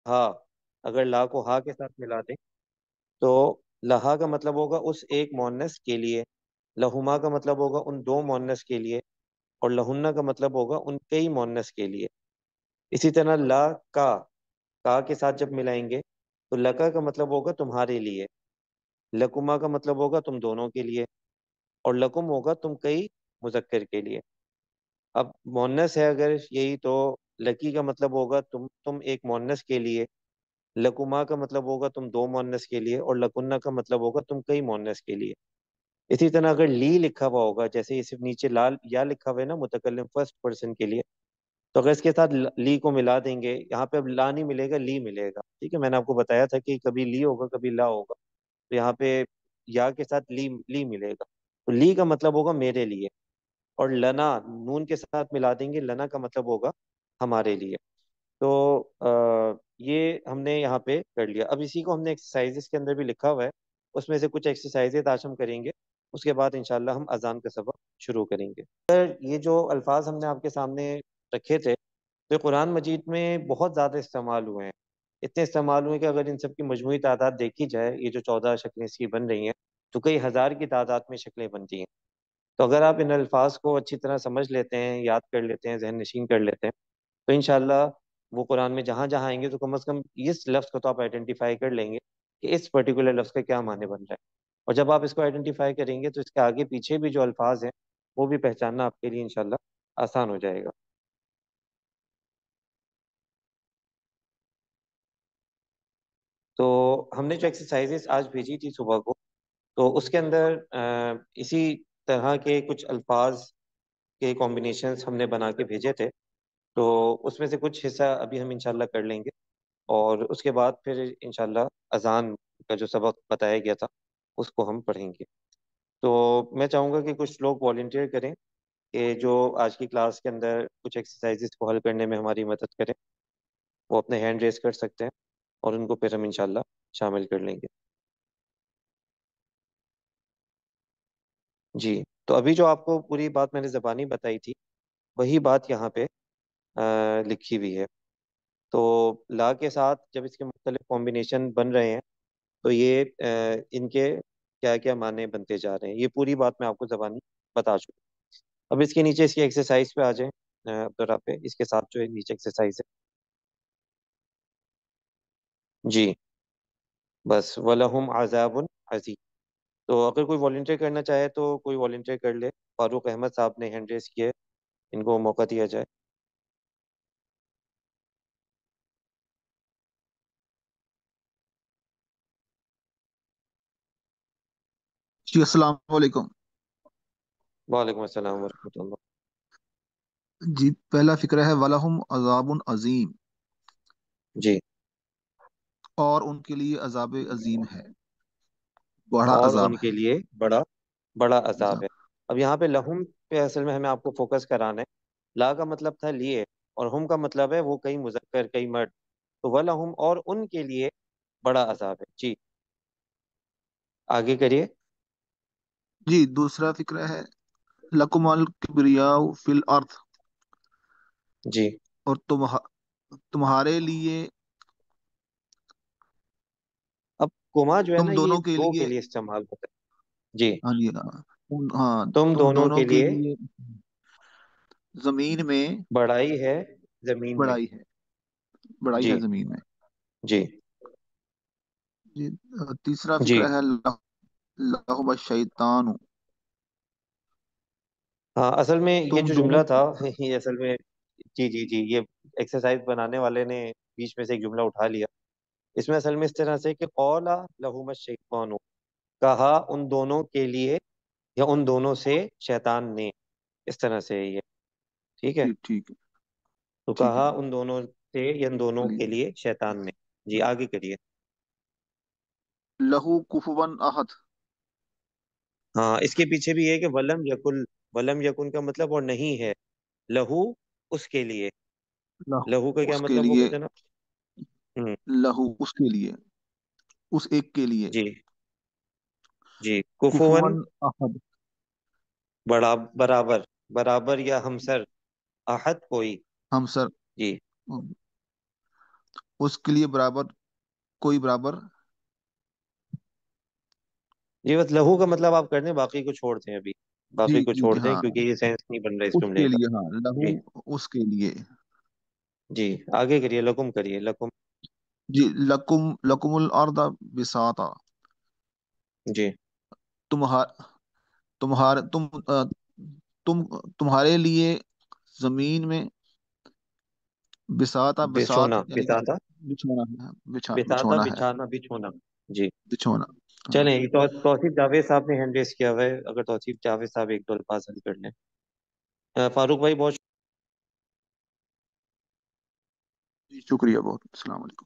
ہا، اگر لا کو ہا کے ساتھ ملا دیں تو لہا کا مطلب ہوگا اس ایک مؤنث کے لیے، لہما کا مطلب ہوگا ان دو مؤنث کے لیے، اور لہن کا مطلب ہوگا ان کئی مؤنث کے لیے۔ اسی طرح لا کا کے ساتھ جب ملائیں گے تو لکا کا مطلب ہوگا تمہارے لیے، لکما کا مطلب ہوگا تم دونوں کے لیے، اور لکم ہوگا تم کئی مذکر کے لیے۔ اب مؤنث ہے اگر یہی تو لکی کا مطلب ہوگا تم ایک مؤنث کے لیے، لکما کا مطلب ہوگا تم دو مؤنث کے لیے، اور لکنہ کا مطلب ہوگا تم کئی مؤنث کے لیے۔ اسی طرح اگر لی لکھا ہوا ہوگا، جیسے یہ صرف نیچے لال یا لکھا ہوا ہے نا متکلم فرسٹ پرسن کے لیے، تو اگر اس کے ساتھ لی کو ملا دیں گے، یہاں پہ اب لا نہیں ملے گا، لی ملے گا، ٹھیک ہے؟ میں نے آپ کو بتایا تھا کہ کبھی لی ہوگا کبھی لا ہوگا، تو یہاں پہ یا کے ساتھ لی ملے گا، تو لی کا مطلب ہوگا میرے لیے، اور لنا نون کے ساتھ ملا دیں گے، لنا کا مطلب ہوگا ہمارے لیے۔ تو یہ ہم نے یہاں پہ کر لیا۔ اب اسی کو ہم نے ایکسرسائزز کے اندر بھی لکھا ہوا ہے، اس میں سے کچھ ایکسرسائزز آج ہم کریں گے، اس کے بعد انشاءاللہ ہم اذان کا سبق شروع کریں گے۔ سر یہ جو الفاظ ہم نے آپ کے سامنے رکھے تھے تو قرآن مجید میں بہت زیادہ استعمال ہوئے ہیں، اتنے استعمال ہوئے کہ اگر ان سب کی مجموعی تعداد دیکھی جائے، یہ جو 14 شکلیں اس کی بن رہی ہیں، تو کئی ہزار کی تعداد میں شکلیں بنتی ہیں۔ تو اگر آپ ان الفاظ کو اچھی طرح سمجھ لیتے ہیں، یاد کر لیتے ہیں، ذہن نشین کر لیتے ہیں، تو انشاءاللہ وہ قرآن میں جہاں جہاں آئیں گے تو کم از کم اس لفظ کو تو آپ آئیڈینٹیفائی کر لیں گے کہ اس پرٹیکولر لفظ کا کیا معنی بن رہا ہے، اور جب آپ اس کو آئیڈینٹیفائی کریں گے تو اس کے آگے پیچھے بھی جو الفاظ ہیں وہ بھی پہچاننا آپ کے لیے انشاءاللہ آسان ہو جائے گا۔ تو ہم نے جو ایکسرسائزز آج بھیجی تھی صبح کو، تو اس کے اندر اسی طرح کے کچھ الفاظ کے کمبینیشنز ہم نے بنا کے بھیجے تھے، تو اس میں سے کچھ حصہ ابھی ہم انشاءاللہ کر لیں گے، اور اس کے بعد پھر انشاءاللہ اذان کا جو سبق بتایا گیا تھا اس کو ہم پڑھیں گے۔ تو میں چاہوں گا کہ کچھ لوگ والنٹیئر کریں کہ جو آج کی کلاس کے اندر کچھ ایکسرسائزز کو حل کرنے میں ہماری مدد کریں، وہ اپنے ہینڈ ریز کر سکتے ہیں اور ان کو پھر ہم انشاءاللہ شامل کر لیں گے۔ جی، تو ابھی جو آپ کو پوری بات میں نے زبانی بتائی تھی وہی بات یہاں پہ لکھی ہوئی ہے۔ تو لا کے ساتھ جب اس کے مختلف کمبینیشن بن رہے ہیں تو یہ ان کے کیا کیا معنی بنتے جا رہے ہیں، یہ پوری بات میں آپ کو زبانی بتا چکا ہوں۔ اب اس کے نیچے اس کی ایکسرسائز پہ آ جائیں، عبدالرا پہ اس کے ساتھ جو ہے نیچے ایکسرسائز ہے۔ جی، بس وَلَهُمْ عَذَابٌ عَظِيمٌ۔ تو اگر کوئی والنٹیئر کرنا چاہے تو کوئی والنٹیئر کر لے۔ فاروق احمد صاحب نے ہینڈ ریز کیے، ان کو موقع دیا جائے۔ جی السلام علیکم۔ وعلیکم السلام ورحمۃ اللہ۔ جی پہلا فکرہ ہے وَلَهُمْ عَذَابٌ عَظِيمٌ، جی، اور ان کے لیے عذاب عظیم ہے، بڑا اور عذاب ان ہے۔ کے لیے بڑا بڑا عذاب عذاب۔ ہے۔ اب یہاں پہ لہم پہ اصل میں ہمیں آپ کو فوکس کرانا ہے۔ لا کا مطلب تھا لیے، اور ہم کا مطلب ہے وہ کئی مذکر کئی مرد، تو وَلَهُمْ اور ان کے لیے بڑا عذاب ہے۔ جی آگے کریے۔ جی دوسرا فکرہ ہے لَكُمُ الْكِبْرِيَاءُ فِي الْأَرْضِ، جی، اور تمہارے لیے، اب کوما جو ہے تم نا یہ دونوں کے دو کے لیے، لیے استعمال ہوتا ہے۔ جی، ہاں جی ہاں، تم تم دونوں دونوں کے کے لیے لیے زمین میں بڑائی ہے زمین میں۔ بڑائی ہے، بڑائی جی، ہے زمین میں۔ جی، جی تیسرا جی، فکرہ ہے لَهُمُ الشَّيْطَانُ، ہاں اصل میں یہ تم جو دونوں، جملہ تھا یہ اصل میں، جی جی جی، یہ ایکسرسائز بنانے والے نے بیچ میں سے ایک جملہ اٹھا لیا۔ اس میں اصل میں اس طرح سے کہ قولا لہم الشیطان، کہا ان دونوں کے لیے یا ان دونوں سے شیطان نے، اس طرح سے ہے یہ، ٹھیک ہے؟ ٹھیک ٹھیک ہے، تو ٹھیک ہے کہا ان دونوں سے یا ان دونوں چلیے۔ کے لیے شیطان نے۔ جی آگے کریے۔ لہو کفون احد، ہاں اس کے پیچھے بھی ہے کہ ولم یکن کا مطلب اور نہیں ہے، لہو اس کے لیے، لہو لہو کا کیا اس کے مطلب ہوگا لیے، جناب؟ ہوں، لہو اس کے لیے، اس ایک کے لیے، جی، جی، کفون کفون احد، بڑا برابر، برابر یا ہمسر، احد کوئی۔ ہمسر، جی، اس کے لیے برابر، کوئی برابر. یہ بس لہو کا مطلب آپ کر دیں، باقی کو چھوڑ دیں ابھی، جی باقی کو جی چھوڑ جی دیں ہاں. کیونکہ یہ سینس نہیں بن رہا اس اس جملے کے کا۔ لیے ہاں لہو. جی اس کے لیے. جی، آگے کریے، لکم کریے، لکم۔ جی لکم، لکم الارض بساطا. جی تمہار تمہار تم تم تمہارے لیے زمین میں بساطا، بساط بچھونا، یعنی کہ بساتا، بچھونا ہے، بساتا، بچھونا ہے. بچھانا، بچھونا۔ جی بچھونا. ہاں. چلیں، یہ توصیف جاوید صاحب نے ہینڈ ریس کیا ہوا ہے، اگر توصیف جاوید صاحب ایک دو الفاظ حل کر لیں۔ فاروق بھائی بہت جی شکریہ بہت، السلام علیکم.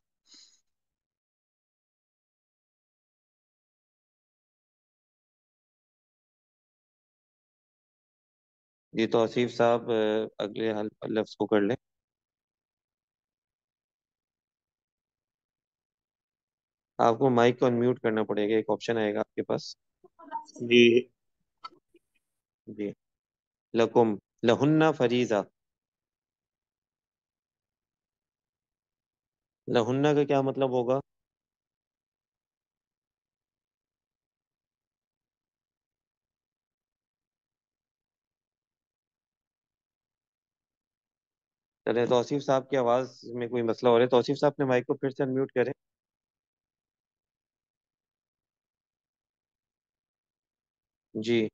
جی توصیف صاحب اگلے لفظ کو کر لیں۔ آپ کو مائک کو انمیوٹ کرنا پڑے گا، ایک آپشن آئے گا آپ کے پاس۔ جی جی لکم، لہن فریضہ، لہن کا کیا مطلب ہوگا؟ چلے، توصیف صاحب کی آواز میں کوئی مسئلہ ہو رہا ہے، توصیف صاحب نے مائک کو پھر سے انمیوٹ کریں۔ جی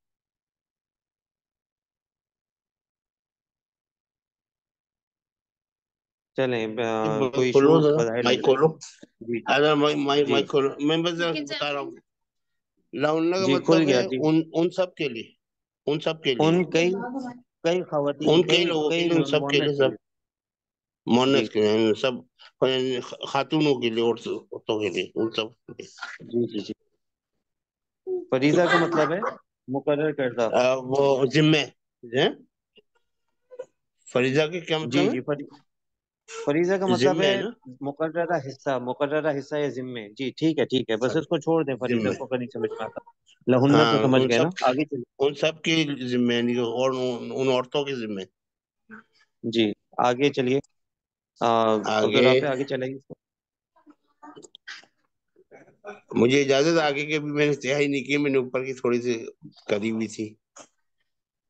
چلیں، کوئی ایشو کھولو ذرا، بظاہر مائک لگ رہا کھولو. ہے۔ جی جی اگر مائک جی مائک کھولو، میں بس ذرا بتا رہا ہوں. لاؤنہ کا جی کھل مطلب گیا ہے جی۔ ان سب کے لیے، ان سب کے لیے، ان کئی خواتین، ان کئی لوگوں کے لیے، ان سب کے مؤنث لیے، کے سب لیے۔ جی مونس کے لیے، سب خاتونوں کے لیے، عورتوں کے لیے، ان سب کے لیے. جی جی جی، فریضہ کا مطلب ہے مقرر کردہ۔ وہ ذمے ہیں. فریضہ کے کیا جی مطلب جی، فریضہ کا ہے؟ مطلب ذمے ہے ہے نا. مقررہ حصہ، مقررہ حصہ یا ذمے۔ جی ٹھیک ہے ٹھیک ہے، بس اس کو چھوڑ دیں، فریضہ ذمے، کو نہیں سمجھ میں آتا۔ لہن ہاں تو سمجھ ان گئے سب، نا، آگے چلیے۔ ان سب کے ذمے، یعنی کہ اور ان عورتوں کے ذمے. جی آگے چلیے، عبد آگے الرافع آگے چلائیے۔ مجھے اجازت، آگے کے بھی میں نے سیاہی نہیں کی، میں نے اوپر کی تھوڑی سی کری ہوئی تھی.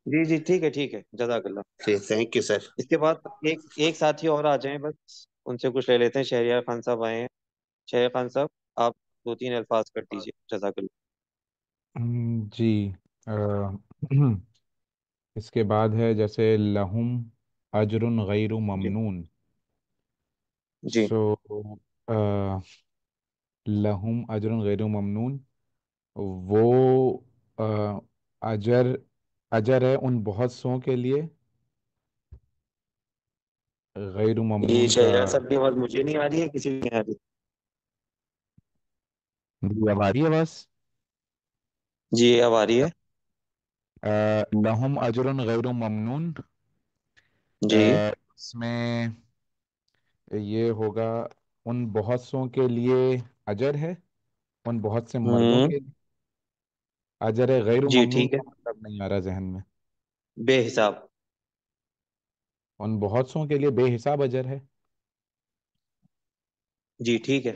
جی جی ٹھیک ہے، جزاک اللہ۔ Thank you sir. اس کے بعد ایک ساتھی اور آ جائیں، بس ان سے کچھ لے لیتے ہیں۔ شہریار خان صاحب آئے ہیں، شہریار خان صاحب آپ دو تین الفاظ کر دیجیے، جزاک اللہ۔ جی آ، اس کے بعد ہے جیسے لہم اجر غیر جی ممنون. جی سو لہم اجر غیر ممنون، وہ آ، اجر اجر ہے ان بہت سو کے لیے. غیر یہ ممنون کا شہریار صاحب کی آواز مجھے نہیں آ رہی ہے، کسی کو نہیں آ رہی؟ جی اب آ رہی ہے بس. جی اب آ رہی ہے۔ لہم اجر غیر ممنون، جی اس میں یہ ہوگا ان بہت سو کے لیے اجر ہے، ان بہت سے مردوں ہوں کے لیے اجر ہے. غیر جی ممنون ٹھیک ہے، کا مطلب نہیں آ رہا ذہن میں. بے حساب۔ ان بہت سو کے لیے بے حساب اجر ہے. جی ٹھیک ہے،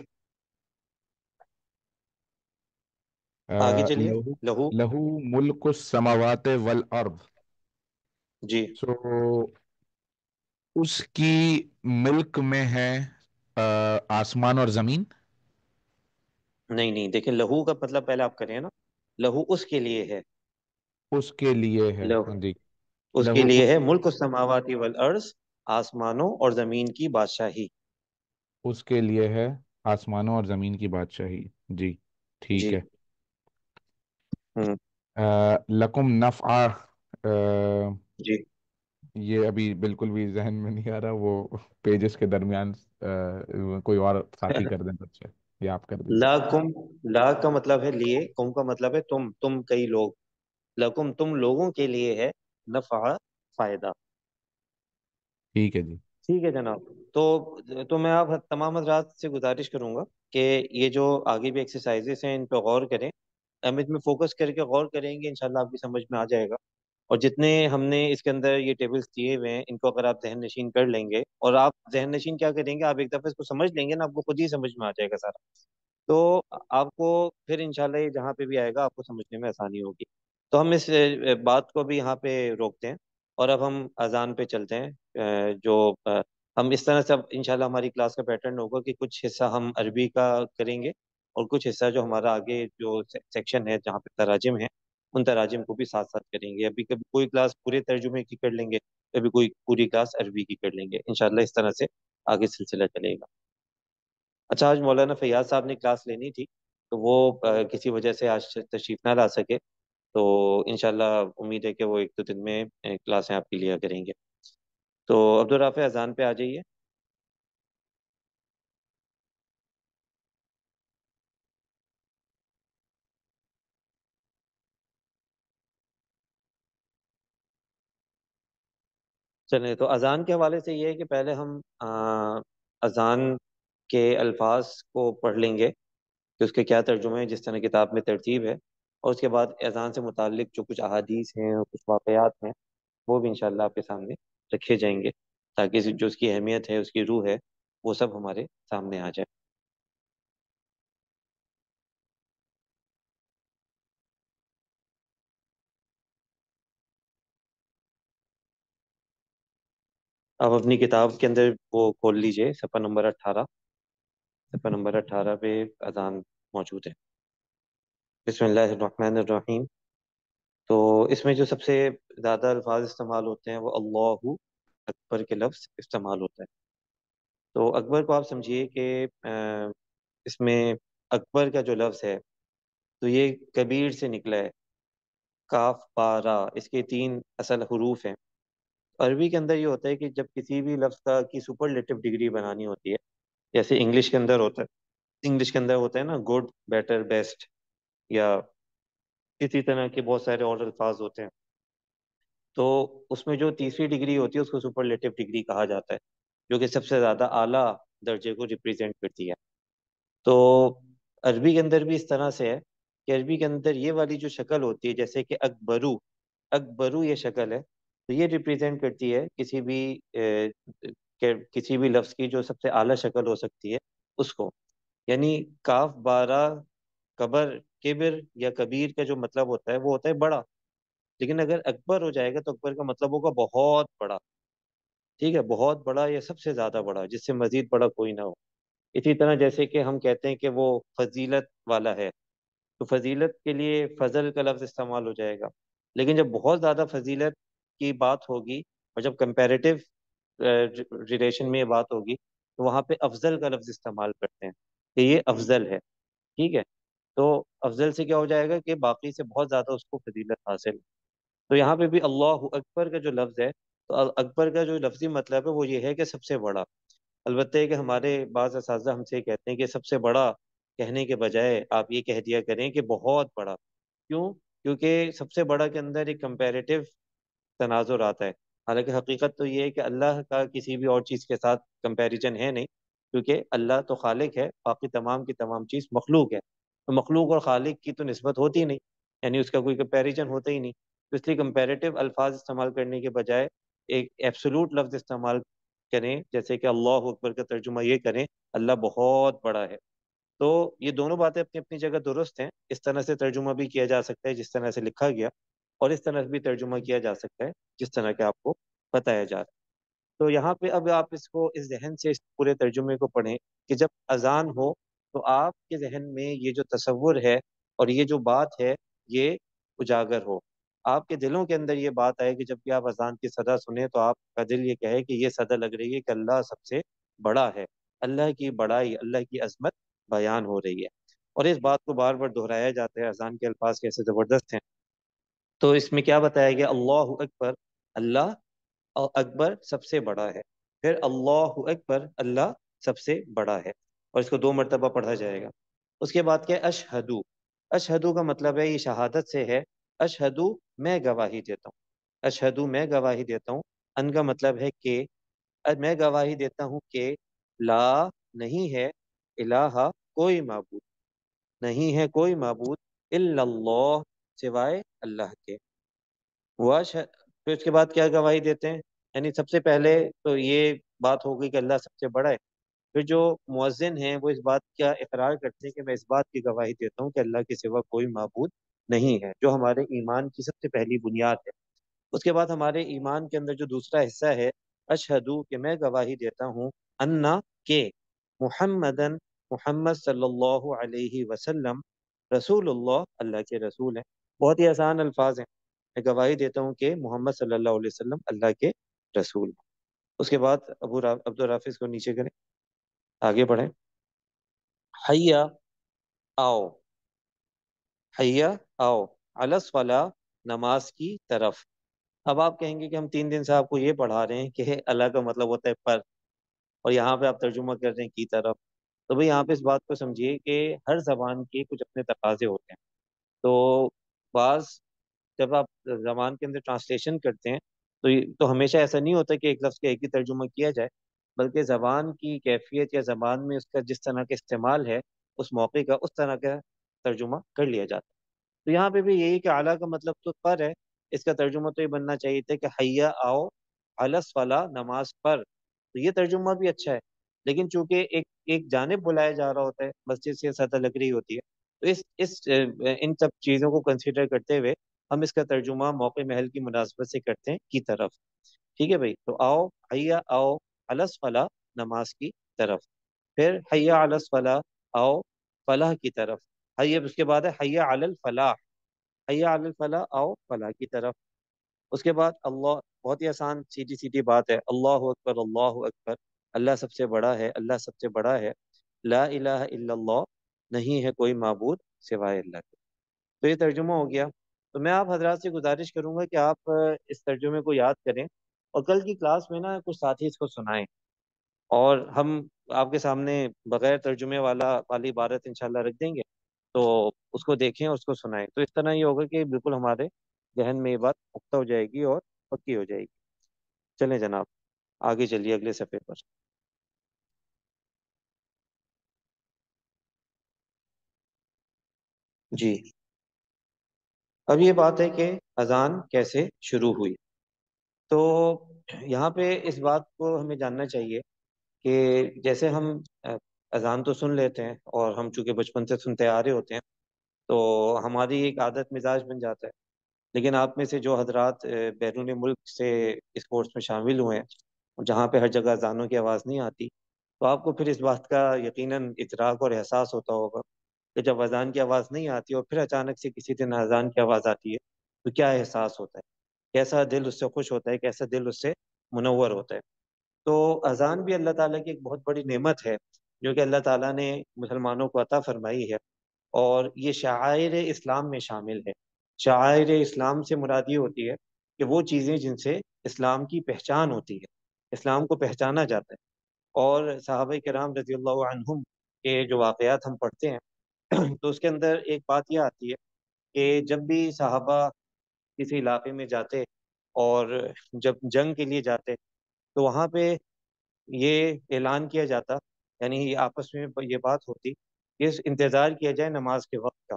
آگے چلیے۔ لہو لہو، لہو ملک السماوات والارض. جی سو اس کی ملک میں ہے آسمان اور زمین. نہیں نہیں، دیکھیں لہو کا مطلب پہلے آپ کریں نا، لہو اس کے لیے ہے، اس کے لیے ہے، لہو ہاں جی. اس کے لہو لیے اس ہے ملک السماوات والارض، آسمانوں اور زمین کی بادشاہی۔ اس کے لیے ہے آسمانوں اور زمین کی بادشاہی. جی ٹھیک جی ہے. ہوں لکم نفع، جی یہ ابھی بالکل بھی ذہن میں نہیں آ رہا. وہ پیجز کے درمیان کوئی اور ساتھی کر دیں بچے، یا آپ کر دیجیے. لا کم، لا کا مطلب ہے لیے، کم کا مطلب ہے تم کئی لوگ، لکم تم لوگوں کے لیے ہے، نفع فائدہ۔ ٹھیک ہے جی. ٹھیک ہے جناب، تو میں آپ تمام حضرات سے گزارش کروں گا کہ یہ جو آگے بھی ایکسرسائزز ہیں ان پہ غور کریں، ہم اس میں فوکس کر کے غور کریں گے، انشاءاللہ آپ کی سمجھ میں آ جائے گا۔ اور جتنے ہم نے اس کے اندر یہ ٹیبلز دیے ہوئے ہیں ان کو اگر آپ ذہن نشین کر لیں گے، اور آپ ذہن نشین کیا کریں گے، آپ ایک دفعہ اس کو سمجھ لیں گے نا، آپ کو خود ہی سمجھ میں آ جائے گا سارا، تو آپ کو پھر انشاءاللہ یہ جہاں پہ بھی آئے گا آپ کو سمجھنے میں آسانی ہوگی۔ تو ہم اس بات کو بھی یہاں پہ روکتے ہیں، اور اب ہم اذان پہ چلتے ہیں۔ ہم اس طرح سے اب انشاءاللہ ہماری کلاس کا پیٹرن ہوگا کہ کچھ حصہ ہم عربی کا کریں گے، اور کچھ حصہ جو ہمارا آگے جو سیکشن ہے جہاں پہ تراجم ہیں ان تراجم کو بھی ساتھ ساتھ کریں گے۔ ابھی کبھی کوئی کلاس پورے ترجمے کی کر لیں گے، کبھی کوئی پوری کلاس عربی کی کر لیں گے، انشاءاللہ اس طرح سے آگے سلسلہ چلے گا۔ اچھا، آج مولانا فیاض صاحب نے کلاس لینی تھی، تو وہ کسی وجہ سے آج تشریف نہ لا سکے، تو انشاءاللہ امید ہے کہ وہ ایک دو دن میں کلاسیں آپ کی لیا کریں گے۔ تو عبدالرافع اذان پہ آ جائیے۔ چلیں، تو اذان کے حوالے سے یہ ہے کہ پہلے ہم اذان کے الفاظ کو پڑھ لیں گے کہ اس کے کیا ترجمے ہیں جس طرح کتاب میں ترتیب ہے، اور اس کے بعد اذان سے متعلق جو کچھ احادیث ہیں اور کچھ واقعات ہیں وہ بھی انشاءاللہ آپ کے سامنے رکھے جائیں گے، تاکہ جو اس کی اہمیت ہے، اس کی روح ہے، وہ سب ہمارے سامنے آ جائے۔ آپ اپنی کتاب کے اندر وہ کھول لیجئے، صفحہ نمبر 18، صفحہ نمبر 18 پہ اذان موجود ہے۔ بسم اللہ الرحمن الرحیم۔ تو اس میں جو سب سے زیادہ الفاظ استعمال ہوتے ہیں وہ اللہ اکبر کے لفظ استعمال ہوتا ہے۔ تو اکبر کو آپ سمجھیے کہ اس میں اکبر کا جو لفظ ہے تو یہ کبیر سے نکلا ہے، کاف با را، اس کے 3 اصل حروف ہیں۔ عربی کے اندر یہ ہوتا ہے کہ جب کسی بھی لفظ کا کی سپرلیٹو ڈگری بنانی ہوتی ہے، جیسے انگلش کے اندر ہوتا ہے، انگلش کے اندر ہوتا ہے نا گڈ، بیٹر، بیسٹ، یا اسی طرح کے بہت سارے اور الفاظ ہوتے ہیں، تو اس میں جو تیسری ڈگری ہوتی ہے اس کو سپرلیٹو ڈگری کہا جاتا ہے، جو کہ سب سے زیادہ اعلیٰ درجے کو ریپریزینٹ کرتی ہے۔ تو عربی کے اندر بھی اس طرح سے ہے کہ عربی کے اندر یہ والی جو شکل ہوتی ہے، جیسے کہ اکبرو، اکبرو یہ شکل ہے، تو یہ ریپریزینٹ کرتی ہے کسی بھی لفظ کی جو سب سے اعلیٰ شکل ہو سکتی ہے اس کو، یعنی کاف بارہ کبر کبر یا کبیر کا جو مطلب ہوتا ہے وہ ہوتا ہے بڑا، لیکن اگر اکبر ہو جائے گا تو اکبر کا مطلب ہوگا بہت بڑا، ٹھیک ہے، بہت بڑا یا سب سے زیادہ بڑا، جس سے مزید بڑا کوئی نہ ہو۔ اسی طرح جیسے کہ ہم کہتے ہیں کہ وہ فضیلت والا ہے، تو فضیلت کے لیے فضل کا لفظ استعمال ہو جائے گا، لیکن جب بہت زیادہ فضیلت کی بات ہوگی اور جب کمپیریٹیو ریلیشن میں یہ بات ہوگی تو وہاں پہ افضل کا لفظ استعمال کرتے ہیں کہ یہ افضل ہے، ٹھیک ہے، تو افضل سے کیا ہو جائے گا کہ باقی سے بہت زیادہ اس کو فضیلت حاصل ہے۔ تو یہاں پہ بھی اللہ اکبر کا جو لفظ ہے، تو اکبر کا جو لفظی مطلب ہے وہ یہ ہے کہ سب سے بڑا۔ البتہ یہ کہ ہمارے بعض اساتذہ ہم سے کہتے ہیں کہ سب سے بڑا کہنے کے بجائے آپ یہ کہہ دیا کریں کہ بہت بڑا، کیوں؟ کیونکہ سب سے بڑا کے اندر ایک کمپیریٹیو تناظر آتا ہے، حالانکہ حقیقت تو یہ ہے کہ اللہ کا کسی بھی اور چیز کے ساتھ کمپیریجن ہے نہیں، کیونکہ اللہ تو خالق ہے، باقی تمام کی تمام چیز مخلوق ہے، تو مخلوق اور خالق کی تو نسبت ہوتی نہیں، یعنی اس کا کوئی کمپیریجن ہوتا ہی نہیں، تو اس لیے کمپیریٹیو الفاظ استعمال کرنے کے بجائے ایک ایبسولوٹ لفظ استعمال کریں، جیسے کہ اللہ اکبر کا ترجمہ یہ کریں اللہ بہت بڑا ہے۔ تو یہ دونوں باتیں اپنی اپنی جگہ درست ہیں، اس طرح سے ترجمہ بھی کیا جا سکتا ہے جس طرح سے لکھا گیا، اور اس طرح سے بھی ترجمہ کیا جا سکتا ہے جس طرح کہ آپ کو بتایا جا رہا ہے۔ تو یہاں پہ اب آپ اس کو اس ذہن سے اس پورے ترجمے کو پڑھیں کہ جب اذان ہو تو آپ کے ذہن میں یہ جو تصور ہے اور یہ جو بات ہے یہ اجاگر ہو، آپ کے دلوں کے اندر یہ بات آئے کہ جب بھی آپ اذان کی صدا سنیں تو آپ کا دل یہ کہے کہ یہ صدا لگ رہی ہے کہ اللہ سب سے بڑا ہے، اللہ کی بڑائی، اللہ کی عظمت بیان ہو رہی ہے، اور اس بات کو بار بار دہرایا جاتا ہے، اذان کے الفاظ کیسے زبردست ہیں۔ تو اس میں کیا بتایا گیا؟ اللہ اکبر، اللہ اور اکبر سب سے بڑا ہے، پھر اللہ اکبر، اللہ سب سے بڑا ہے، اور اس کو 2 مرتبہ پڑھا جائے گا۔ اس کے بعد کیا؟ اشہدو، اشہدو کا مطلب ہے یہ شہادت سے ہے، اشہدو میں گواہی دیتا ہوں، اشہدو میں گواہی دیتا ہوں، ان کا مطلب ہے کہ میں گواہی دیتا ہوں کہ لا نہیں ہے، الہ کوئی معبود نہیں ہے، کوئی معبود الا اللہ سوائے اللہ کے، پھر اس کے بعد کیا گواہی دیتے ہیں؟ یعنی سب سے پہلے تو یہ بات ہو گئی کہ اللہ سب سے بڑا ہے. پھر جو مؤذن ہیں وہ اس بات کا اقرار کرتے ہیں کہ میں اس بات کی گواہی دیتا ہوں کہ اللہ کے سوا کوئی معبود نہیں ہے، جو ہمارے ایمان کی سب سے پہلی بنیاد ہے. اس کے بعد ہمارے ایمان کے اندر جو دوسرا حصہ ہے، اشہدو، کہ میں گواہی دیتا ہوں، انا، کہ محمدن، محمد صلی اللہ علیہ وسلم، رسول اللہ، اللہ کے رسول ہیں. بہت ہی آسان الفاظ ہیں. میں گواہی دیتا ہوں کہ محمد صلی اللہ علیہ وسلم اللہ کے رسول ہیں. اس کے بعد عبد الرافظ کو نیچے کریں، آگے بڑھیں. حیا، آؤ، حیا، آؤ، علس فلا، نماز کی طرف. اب آپ کہیں گے کہ ہم 3 دن سے آپ کو یہ پڑھا رہے ہیں کہ اللہ کا مطلب ہوتا ہے پر، اور یہاں پہ آپ ترجمہ کر رہے ہیں کی طرف. تو بھئی یہاں پہ اس بات کو سمجھیے کہ ہر زبان کے کچھ اپنے تقاضے ہوتے ہیں. تو بعض جب آپ زبان کے اندر ٹرانسلیشن کرتے ہیں تو ہمیشہ ایسا نہیں ہوتا کہ ایک لفظ کا ایک ہی ترجمہ کیا جائے، بلکہ زبان کی کیفیت یا زبان میں اس کا جس طرح کا استعمال ہے اس موقع کا، اس طرح کا ترجمہ کر لیا جاتا ہے. تو یہاں پہ بھی یہی کہ اعلیٰ کا مطلب تو پر ہے. اس کا ترجمہ تو یہ بننا چاہیے تھا کہ حیا، آؤ، علس فلا، نماز پر. تو یہ ترجمہ بھی اچھا ہے، لیکن چونکہ ایک جانب بلایا جا رہا ہوتا ہے، مسجد سے سطح لگ رہی ہوتی ہے، تو ان سب چیزوں کو کنسیڈر کرتے ہوئے ہم اس کا ترجمہ موقع محل کی مناسبت سے کرتے ہیں کی طرف. ٹھیک ہے بھائی. تو آؤ، حیا، آؤ، علس فلا، نماز کی طرف. پھر حیا علس فلا، آؤ فلاح کی طرف. حیا، اس کے بعد ہے حیا علی الفلاح، حیا علی الفلاح، آؤ فلاح کی طرف. اس کے بعد اللہ، بہت ہی آسان سیدھی سیدھی بات ہے، اللہ اکبر، اللہ اکبر، اللہ سب سے بڑا ہے، اللہ سب سے بڑا ہے، لا الہ الا اللہ، نہیں ہے کوئی معبود سوائے اللہ کے. تو یہ ترجمہ ہو گیا. تو میں آپ حضرات سے گزارش کروں گا کہ آپ اس ترجمے کو یاد کریں، اور کل کی کلاس میں نا کچھ ساتھی اس کو سنائیں، اور ہم آپ کے سامنے بغیر ترجمے والی عبارت انشاءاللہ رکھ دیں گے، تو اس کو دیکھیں اور اس کو سنائیں. تو اس طرح یہ ہوگا کہ بالکل ہمارے ذہن میں یہ بات پختہ ہو جائے گی اور پکی ہو جائے گی. چلیں جناب، آگے چلیے اگلے صفحے پر. جی، اب یہ بات ہے کہ اذان کیسے شروع ہوئی. تو یہاں پہ اس بات کو ہمیں جاننا چاہیے کہ جیسے ہم اذان تو سن لیتے ہیں، اور ہم چونکہ بچپن سے سنتے آ رہے ہوتے ہیں تو ہماری ایک عادت مزاج بن جاتا ہے. لیکن آپ میں سے جو حضرات بیرون ملک سے اس کورس میں شامل ہوئے ہیں، جہاں پہ ہر جگہ اذانوں کی آواز نہیں آتی، تو آپ کو پھر اس بات کا یقیناً ادراک اور احساس ہوتا ہوگا کہ جب اذان کی آواز نہیں آتی اور پھر اچانک سے کسی دن اذان کی آواز آتی ہے تو کیا احساس ہوتا ہے، کیسا دل اس سے خوش ہوتا ہے، کیسا دل اس سے منور ہوتا ہے. تو اذان بھی اللہ تعالیٰ کی ایک بہت بڑی نعمت ہے جو کہ اللہ تعالیٰ نے مسلمانوں کو عطا فرمائی ہے، اور یہ شعائر اسلام میں شامل ہے. شعائر اسلام سے مراد یہ ہوتی ہے کہ وہ چیزیں جن سے اسلام کی پہچان ہوتی ہے، اسلام کو پہچانا جاتا ہے. اور صحابہ کرام رضی اللہ عنہم کے جو واقعات ہم پڑھتے ہیں تو اس کے اندر ایک بات یہ آتی ہے کہ جب بھی صحابہ کسی علاقے میں جاتے اور جب جنگ کے لیے جاتے تو وہاں پہ یہ اعلان کیا جاتا، یعنی یہ آپس میں یہ بات ہوتی کہ انتظار کیا جائے نماز کے وقت کا.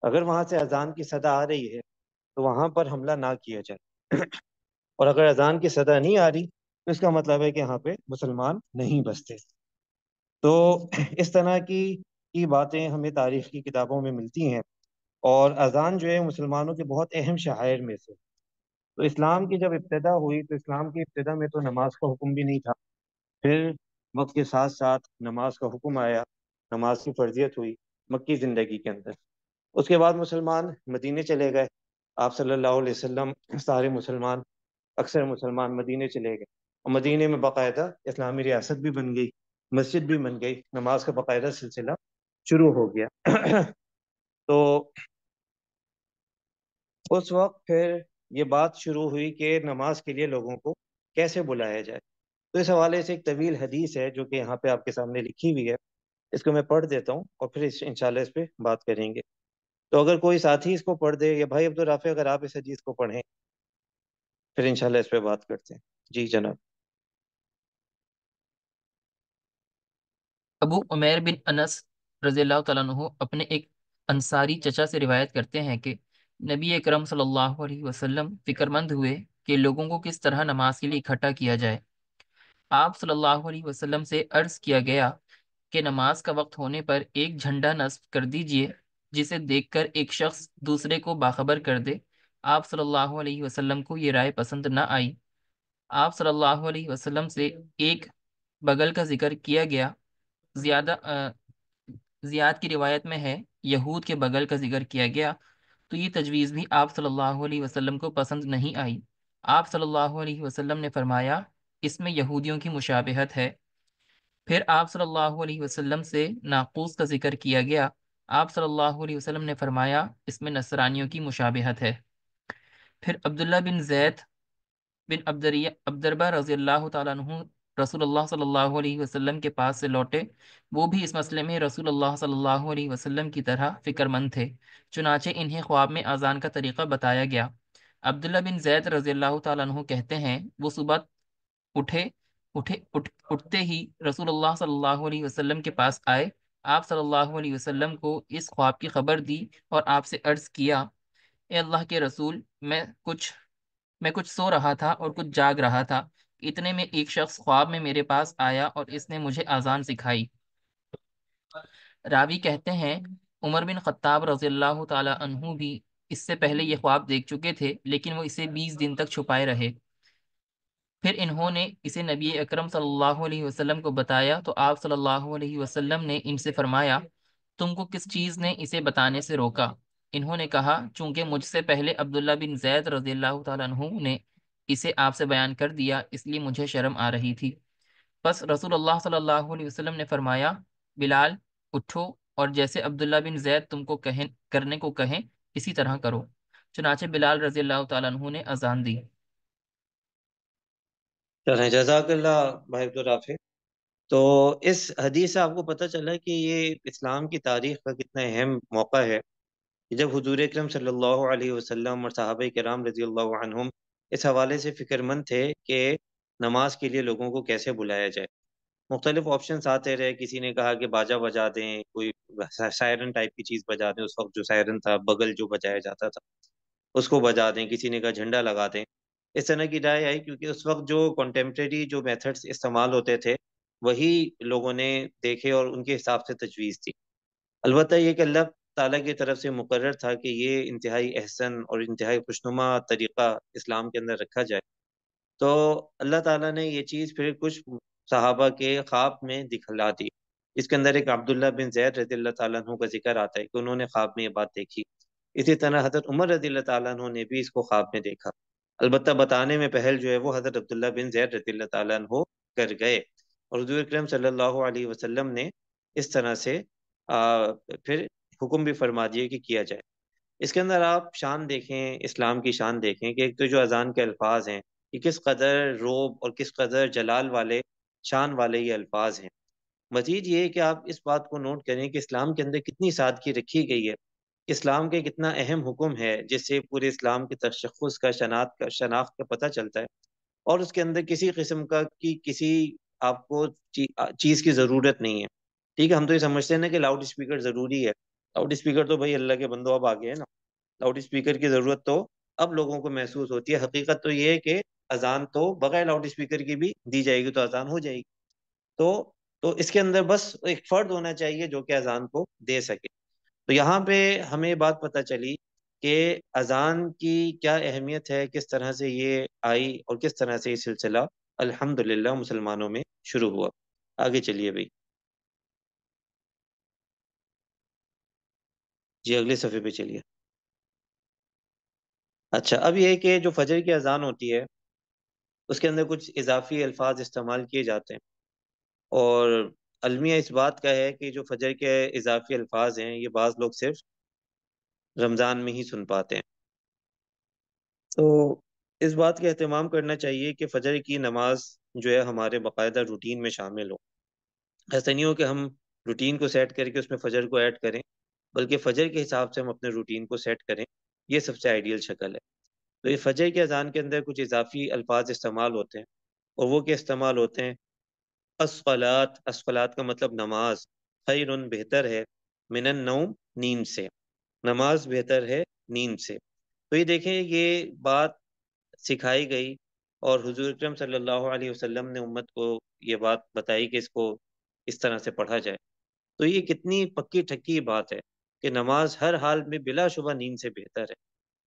اگر وہاں سے اذان کی صدا آ رہی ہے تو وہاں پر حملہ نہ کیا جائے اور اگر اذان کی صدا نہیں آ رہی تو اس کا مطلب ہے کہ یہاں پہ مسلمان نہیں بستے. تو اس طرح کی باتیں ہمیں تاریخ کی کتابوں میں ملتی ہیں. اور اذان جو ہے مسلمانوں کے بہت اہم شعائر میں سے. تو اسلام کی جب ابتدا ہوئی تو اسلام کی ابتدا میں تو نماز کا حکم بھی نہیں تھا. پھر وقت کے ساتھ ساتھ نماز کا حکم آیا، نماز کی فرضیت ہوئی مکی زندگی کے اندر. اس کے بعد مسلمان مدینے چلے گئے، آپ صلی اللہ علیہ وسلم، سارے مسلمان، اکثر مسلمان مدینے چلے گئے، اور مدینے میں باقاعدہ اسلامی ریاست بھی بن گئی، مسجد بھی بن گئی، نماز کا باقاعدہ سلسلہ شروع ہو گیا. تو اس وقت پھر یہ بات شروع ہوئی کہ نماز کے لیے لوگوں کو کیسے بلایا جائے. تو اس حوالے سے ایک طویل حدیث ہے جو کہ یہاں پہ آپ کے سامنے لکھی ہوئی ہے، اس کو میں پڑھ دیتا ہوں اور پھر انشاءاللہ اس پہ بات کریں گے. تو اگر کوئی ساتھی اس کو پڑھ دے، یا بھائی عبدالرافع اگر آپ اس حدیث کو پڑھیں پھر انشاءاللہ اس پہ بات کرتے ہیں. جی جناب. ابو عمیر بن انس رضی اللہ تعالیٰ عنہ اپنے ایک انصاری چچا سے روایت کرتے ہیں کہ نبی اکرم صلی اللہ علیہ وسلم فکر مند ہوئے کہ لوگوں کو کس طرح نماز کے لیے اکٹھا کیا جائے۔ آپ صلی اللہ علیہ وسلم سے عرض کیا گیا کہ نماز کا وقت ہونے پر ایک جھنڈا نصب کر دیجئے جسے دیکھ کر ایک شخص دوسرے کو باخبر کر دے۔ آپ صلی اللہ علیہ وسلم کو یہ رائے پسند نہ آئی۔ آپ صلی اللہ علیہ وسلم سے ایک بغل کا ذکر کیا گیا۔ زیاد کی روایت میں ہے یہود کے بغل کا ذکر کیا گیا، تو یہ تجویز بھی آپ صلی اللہ علیہ وسلم کو پسند نہیں آئی۔ آپ صلی اللہ علیہ وسلم نے فرمایا اس میں یہودیوں کی مشابہت ہے۔ پھر آپ صلی اللہ علیہ وسلم سے ناقوس کا ذکر کیا گیا۔ آپ صلی اللہ علیہ وسلم نے فرمایا اس میں نصرانیوں کی مشابہت ہے۔ پھر عبداللہ بن زید بن عبدربہ رضی اللہ تعالیٰ عنہ رسول اللہ صلی اللہ علیہ وسلم کے پاس سے لوٹے۔ وہ بھی اس مسئلے میں رسول اللہ صلی اللہ علیہ وسلم کی طرح فکر مند تھے، چنانچہ انہیں خواب میں اذان کا طریقہ بتایا گیا۔ عبداللہ بن زید رضی اللہ تعالیٰ عنہ کہتے ہیں وہ صبح اٹھتے ہی رسول اللہ صلی اللہ علیہ وسلم کے پاس آئے۔ آپ صلی اللہ علیہ وسلم کو اس خواب کی خبر دی اور آپ سے عرض کیا، اے اللہ کے رسول، میں کچھ سو رہا تھا اور کچھ جاگ رہا تھا، اتنے میں ایک شخص خواب میں میرے پاس آیا اور اس نے مجھے اذان سکھائی۔ راوی کہتے ہیں عمر بن خطاب رضی اللہ تعالی عنہ بھی اس سے پہلے یہ خواب دیکھ چکے تھے، لیکن وہ اسے 20 دن تک چھپائے رہے۔ پھر انہوں نے اسے نبی اکرم صلی اللہ علیہ وسلم کو بتایا تو آپ صلی اللہ علیہ وسلم نے ان سے فرمایا تم کو کس چیز نے اسے بتانے سے روکا؟ انہوں نے کہا چونکہ مجھ سے پہلے عبداللہ بن زید رضی اللہ تعالیٰ عنہ نے اسے آپ سے بیان کر دیا، اس لیے مجھے شرم آ رہی تھی۔ بس رسول اللہ صلی اللہ علیہ وسلم نے فرمایا بلال اٹھو اور جیسے عبداللہ بن زید تم کو کرنے کو کہیں اسی طرح کرو۔ چنانچہ بلال رضی اللہ تعالیٰ عنہ نے اذان دی۔ چلیں جزاک اللہ بھائی عبدالرافع۔ تو اس حدیث سے آپ کو پتہ چلا کہ یہ اسلام کی تاریخ کا کتنا اہم موقع ہے کہ جب حضور اکرم صلی اللہ علیہ وسلم اور صحابہ کرام رضی اللہ عنہم اس حوالے سے فکر مند تھے کہ نماز کے لیے لوگوں کو کیسے بلایا جائے۔ مختلف آپشنس آتے رہے، کسی نے کہا کہ باجا بجا دیں، کوئی سائرن ٹائپ کی چیز بجا دیں، اس وقت جو سائرن تھا بغل جو بجایا جاتا تھا اس کو بجا دیں، کسی نے کہا جھنڈا لگا دیں۔ اس طرح کی رائے آئی کیونکہ اس وقت جو کنٹمپریری جو میتھڈس استعمال ہوتے تھے وہی لوگوں نے دیکھے اور ان کے حساب سے تجویز تھی۔ البتہ یہ کہ اللہ تعالیٰ کی طرف سے مقرر تھا کہ یہ انتہائی احسن اور انتہائی خوشنما طریقہ اسلام کے اندر رکھا جائے، تو اللہ تعالیٰ نے یہ چیز پھر کچھ صحابہ کے خواب میں دکھلا دی۔ اس کے اندر ایک عبداللہ بن زید رضی اللہ تعالیٰ عنہ کا ذکر آتا ہے کہ انہوں نے خواب میں یہ بات دیکھی۔ اسی طرح حضرت عمر رضی اللہ تعالیٰ عنہ نے بھی اس کو خواب میں دیکھا، البتہ بتانے میں پہل جو ہے وہ حضرت عبداللہ بن زید رضی اللہ تعالیٰ عنہ کر گئے، اور حضور اکرم صلی اللہ علیہ وسلم نے اس طرح سے پھر حکم بھی فرما دیے کہ کیا جائے۔ اس کے اندر آپ شان دیکھیں، اسلام کی شان دیکھیں کہ ایک تو جو اذان کے الفاظ ہیں کہ کس قدر روب اور کس قدر جلال والے شان والے یہ الفاظ ہیں۔ مزید یہ کہ آپ اس بات کو نوٹ کریں کہ اسلام کے اندر کتنی سادگی رکھی گئی ہے، اسلام کے کتنا اہم حکم ہے جس سے پورے اسلام کے تشخص کا شناخت کا پتہ چلتا ہے، اور اس کے اندر کسی قسم کی کسی آپ کو چیز کی ضرورت نہیں ہے۔ ٹھیک ہے، ہم تو یہ سمجھتے ہیں نا کہ لاؤڈ اسپیکر ضروری ہے، لاؤڈ اسپیکر تو بھائی اللہ کے بندو اب آگے ہے نا، لاؤڈ اسپیکر کی ضرورت تو اب لوگوں کو محسوس ہوتی ہے۔ حقیقت تو یہ ہے کہ اذان تو بغیر لاؤڈ اسپیکر کی بھی دی جائے گی تو اذان ہو جائے گی، تو اس کے اندر بس ایک فرد ہونا چاہیے جو کہ اذان کو دے سکے۔ تو یہاں پہ ہمیں بات پتہ چلی کہ اذان کی کیا اہمیت ہے، کس طرح سے یہ آئی اور کس طرح سے یہ سلسلہ الحمدللہ مسلمانوں میں شروع ہوا۔ آگے چلیے بھائی جی، اگلے صفحے پہ چلیے۔ اچھا، اب یہ کہ جو فجر کی اذان ہوتی ہے اس کے اندر کچھ اضافی الفاظ استعمال کیے جاتے ہیں، اور المیہ اس بات کا ہے کہ جو فجر کے اضافی الفاظ ہیں یہ بعض لوگ صرف رمضان میں ہی سن پاتے ہیں، تو اس بات کا اہتمام کرنا چاہیے کہ فجر کی نماز جو ہے ہمارے باقاعدہ روٹین میں شامل ہو۔ ایسا نہیں ہو کہ ہم روٹین کو سیٹ کر کے اس میں فجر کو ایڈ کریں، بلکہ فجر کے حساب سے ہم اپنے روٹین کو سیٹ کریں، یہ سب سے آئیڈیل شکل ہے۔ تو یہ فجر کی اذان کے اندر کچھ اضافی الفاظ استعمال ہوتے ہیں، اور وہ کیا استعمال ہوتے ہیں؟ الصلاۃ، الصلاۃ کا مطلب نماز، خیر بہتر ہے، من النوم نیند سے، نماز بہتر ہے نیند سے۔ تو یہ دیکھیں یہ بات سکھائی گئی، اور حضور اکرم صلی اللہ علیہ وسلم نے امت کو یہ بات بتائی کہ اس کو اس طرح سے پڑھا جائے۔ تو یہ کتنی پکی ٹھکی بات ہے کہ نماز ہر حال میں بلا شبہ نیند سے بہتر ہے۔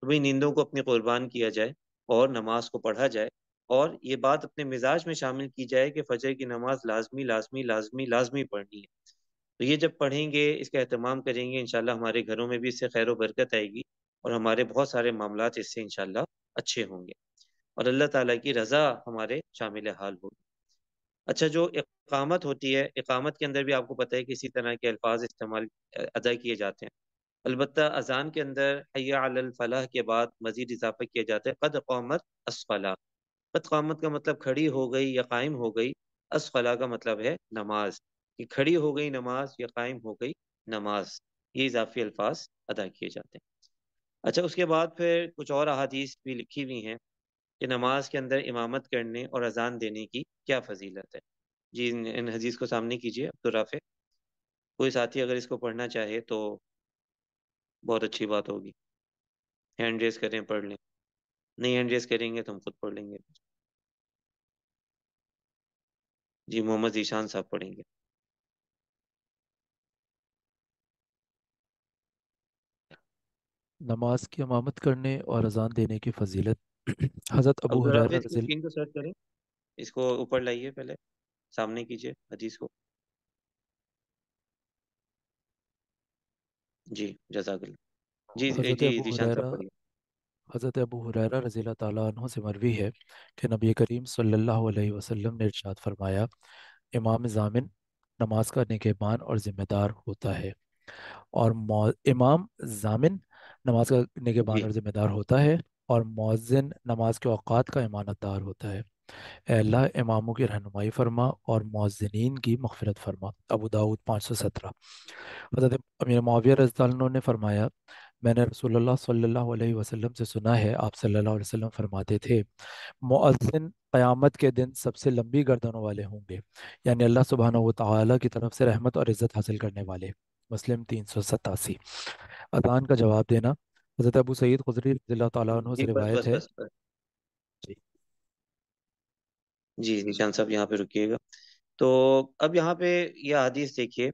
تو بھئی نیندوں کو اپنی قربان کیا جائے اور نماز کو پڑھا جائے، اور یہ بات اپنے مزاج میں شامل کی جائے کہ فجر کی نماز لازمی لازمی لازمی لازمی پڑھنی ہے۔ تو یہ جب پڑھیں گے، اس کا اہتمام کریں گے، انشاءاللہ ہمارے گھروں میں بھی اس سے خیر و برکت آئے گی، اور ہمارے بہت سارے معاملات اس سے انشاءاللہ اچھے ہوں گے، اور اللہ تعالیٰ کی رضا ہمارے شامل حال ہوگی۔ اچھا، جو اقامت ہوتی ہے، اقامت کے اندر بھی آپ کو پتہ ہے کہ اسی طرح کے الفاظ استعمال ادا کیے جاتے ہیں۔ البتہ اذان کے اندر حی علی الفلاح کے بعد مزید اضافہ کیا جاتا ہے قد قامت الصلاۃ۔ قد قامت کا مطلب کھڑی ہو گئی یا قائم ہو گئی، الصلاۃ کا مطلب ہے نماز، کہ کھڑی ہو گئی نماز یا قائم ہو گئی نماز، یہ اضافی الفاظ ادا کیے جاتے ہیں۔ اچھا، اس کے بعد پھر کچھ اور احادیث بھی لکھی ہوئی ہیں کہ نماز کے اندر امامت کرنے اور اذان دینے کی کیا فضیلت ہے۔ جی، ان حدیث کو سامنے کیجیے عبدالرافع۔ کوئی ساتھی اگر اس کو پڑھنا چاہے تو بہت اچھی بات ہوگی، ہینڈ ریز کریں، پڑھ لیں، نہیں ہینڈ ریز کریں گے تو ہم خود پڑھ لیں گے۔ جی، محمد ذیشان صاحب پڑھیں گے۔ نماز کی امامت کرنے اور اذان دینے کی فضیلت۔ حضرت ابو عبدالرافع ہریرہ اس کی رضی اسکرین کو سرچ کریں، اس کو اوپر لائیے، پہلے سامنے کیجیے حدیث کو۔ جی، جزاک اللہ۔ جی حضرت جی، ابو ذیشان صاحب ہریرہ پڑھیے۔ حضرت ابو ہریرہ رضی اللہ تعالیٰ عنہ سے مروی ہے کہ نبی کریم صلی اللہ علیہ وسلم نے ارشاد فرمایا، امام ضامن نماز کا نگہبان اور ذمہ دار ہوتا ہے، اور امام ضامن نماز کا نگہبان جی اور ذمہ دار ہوتا ہے، اور مؤذن نماز کے اوقات کا امانت دار ہوتا ہے۔ اے اللہ، اماموں کی رہنمائی فرما اور مؤذنین کی مغفرت فرما۔ ابو داود 517۔ حضرت امیر معاویہ رضی اللہ عنہ نے فرمایا، میں نے رسول اللہ صلی اللہ علیہ وسلم سے سنا ہے، آپ صلی اللہ علیہ وسلم فرماتے تھے، مؤذن قیامت کے دن سب سے لمبی گردنوں والے ہوں گے، یعنی اللہ سبحانہ و تعالیٰ کی طرف سے رحمت اور عزت حاصل کرنے والے۔ مسلم 387۔ اذان کا جواب دینا۔ حضرت ابو سعید خدری رضی اللہ تعالیٰ عنہ جی، سے بس روایت بس ہے۔ بس بس۔ جی جی، ذیشان صاحب یہاں پہ رکیے گا۔ تو اب یہاں پہ یہ حدیث دیکھیے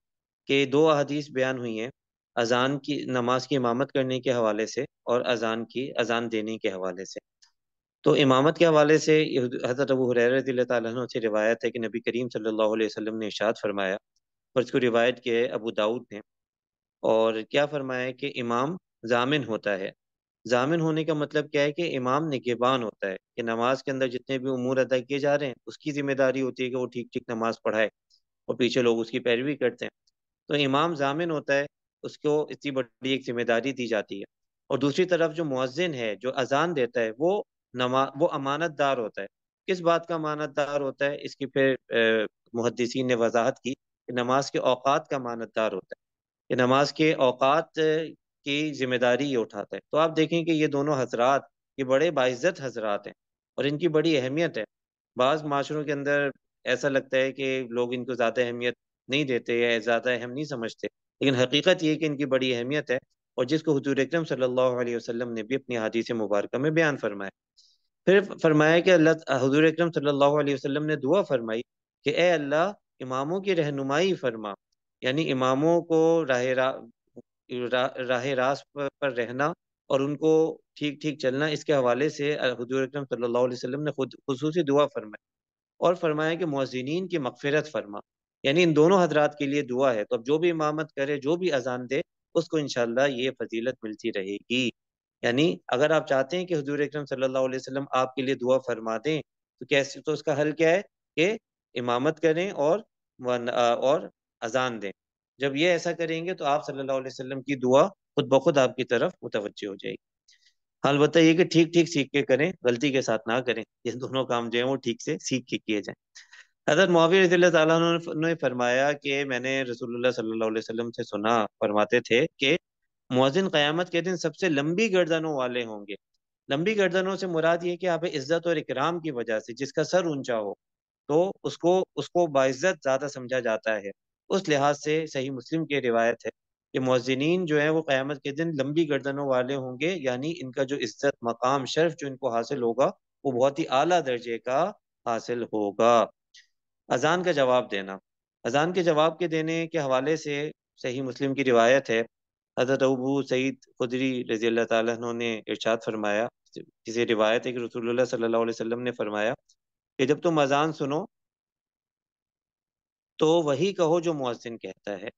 کہ دو حدیث بیان ہوئی ہیں، اذان کی نماز کی امامت کرنے کے حوالے سے اور اذان دینے کے حوالے سے۔ تو امامت کے حوالے سے حضرت ابو ہریرہ رضی اللہ تعالیٰ عنہ سے روایت ہے کہ نبی کریم صلی اللہ علیہ وسلم نے ارشاد فرمایا، اور اس کو روایت کیا ہے ابو داؤد نے، اور کیا فرمایا کہ امام ضامن ہوتا ہے۔ ضامن ہونے کا مطلب کیا ہے کہ امام نگہبان ہوتا ہے، کہ نماز کے اندر جتنے بھی امور ادا کیے جا رہے ہیں اس کی ذمہ داری ہوتی ہے کہ وہ ٹھیک ٹھیک نماز پڑھائے، اور پیچھے لوگ اس کی پیروی کرتے ہیں۔ تو امام ضامن ہوتا ہے، اس کو اتنی بڑی ایک ذمہ داری دی جاتی ہے۔ اور دوسری طرف جو مؤذن ہے، جو اذان دیتا ہے، وہ امانت دار ہوتا ہے۔ کس بات کا امانت دار ہوتا ہے؟ اس کی پھر محدثین نے وضاحت کی کہ نماز کے اوقات کا امانت دار ہوتا ہے، کہ نماز کے اوقات کی ذمہ داری یہ اٹھاتا ہے۔ تو آپ دیکھیں کہ یہ دونوں حضرات یہ بڑے باعزت حضرات ہیں، اور ان کی بڑی اہمیت ہے۔ بعض معاشروں کے اندر ایسا لگتا ہے کہ لوگ ان کو زیادہ اہمیت نہیں دیتے یا زیادہ اہم نہیں سمجھتے، لیکن حقیقت یہ کہ ان کی بڑی اہمیت ہے، اور جس کو حضور اکرم صلی اللہ علیہ وسلم نے بھی اپنی حدیث مبارکہ میں بیان فرمایا۔ پھر فرمایا کہ حضور اکرم صلی اللہ علیہ وسلم نے دعا فرمائی کہ اے اللہ، اماموں کی رہنمائی فرما، یعنی اماموں کو راہ راست پر رہنا اور ان کو ٹھیک ٹھیک چلنا، اس کے حوالے سے حضور اکرم صلی اللہ علیہ وسلم نے خود خصوصی دعا فرمائی، اور فرمایا کہ مؤذنین کی مغفرت فرما، یعنی ان دونوں حضرات کے لیے دعا ہے۔ تو اب جو بھی امامت کرے، جو بھی اذان دے، اس کو انشاءاللہ یہ فضیلت ملتی رہے گی۔ یعنی اگر آپ چاہتے ہیں کہ حضور اکرم صلی اللہ علیہ وسلم آپ کے لیے دعا فرما دیں، تو کیسے؟ تو اس کا حل کیا ہے کہ امامت کریں اور اذان دیں۔ جب یہ ایسا کریں گے تو آپ صلی اللہ علیہ وسلم کی دعا خود بخود آپ کی طرف متوجہ ہو جائے گی۔ البتہ یہ کہ ٹھیک ٹھیک سیکھ کے کریں، غلطی کے ساتھ نہ کریں، یہ دونوں کام جو ہیں وہ ٹھیک سے سیکھ کے کیے جائیں۔ حضرت معاویہ رضی اللہ تعالیٰ عنہ نے فرمایا کہ میں نے رسول اللہ صلی اللہ علیہ وسلم سے سنا، فرماتے تھے کہ مؤذن قیامت کے دن سب سے لمبی گردنوں والے ہوں گے۔ لمبی گردنوں سے مراد یہ کہ آپ عزت اور اکرام کی وجہ سے جس کا سر اونچا ہو تو اس کو باعزت زیادہ سمجھا جاتا ہے۔ اس لحاظ سے صحیح مسلم کی روایت ہے کہ مؤذنین جو ہیں وہ قیامت کے دن لمبی گردنوں والے ہوں گے، یعنی ان کا جو عزت مقام شرف جو ان کو حاصل ہوگا وہ بہت ہی اعلیٰ درجے کا حاصل ہوگا۔ اذان کا جواب دینا، اذان کے جواب کے دینے کے حوالے سے صحیح مسلم کی روایت ہے، حضرت ابو سعید خدری رضی اللہ تعالیٰ عنہ نے ارشاد فرمایا، کسی روایت ہے کہ رسول اللہ صلی اللہ علیہ وسلم نے فرمایا کہ جب تم اذان سنو تو وہی کہو جو مؤذن کہتا ہے۔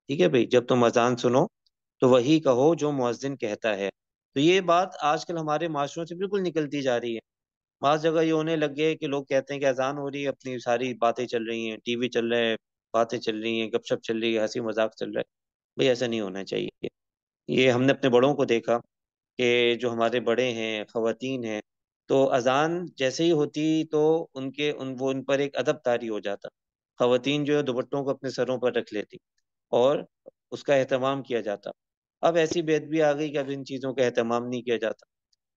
ٹھیک ہے بھائی، جب تم اذان سنو تو وہی کہو جو مؤذن کہتا ہے۔ تو یہ بات آج کل ہمارے معاشروں سے بالکل نکلتی جا رہی ہے۔ بعض جگہ یہ ہونے لگ گئے کہ لوگ کہتے ہیں کہ اذان ہو رہی ہے، اپنی ساری باتیں چل رہی ہیں، ٹی وی چل رہے ہیں، باتیں چل رہی ہیں، گپ شپ چل رہی ہے، ہنسی مذاق چل رہا ہے۔ بھائی ایسا نہیں ہونا چاہیے۔ یہ ہم نے اپنے بڑوں کو دیکھا کہ جو ہمارے بڑے ہیں، خواتین ہیں، تو اذان جیسے ہی ہوتی تو ان پر ایک ادب طاری ہو جاتا۔ خواتین جو ہے دوپٹوں کو اپنے سروں پر رکھ لیتی اور اس کا اہتمام کیا جاتا۔ اب ایسی بے ادبی آ گئی کہ اب ان چیزوں کا اہتمام نہیں کیا جاتا۔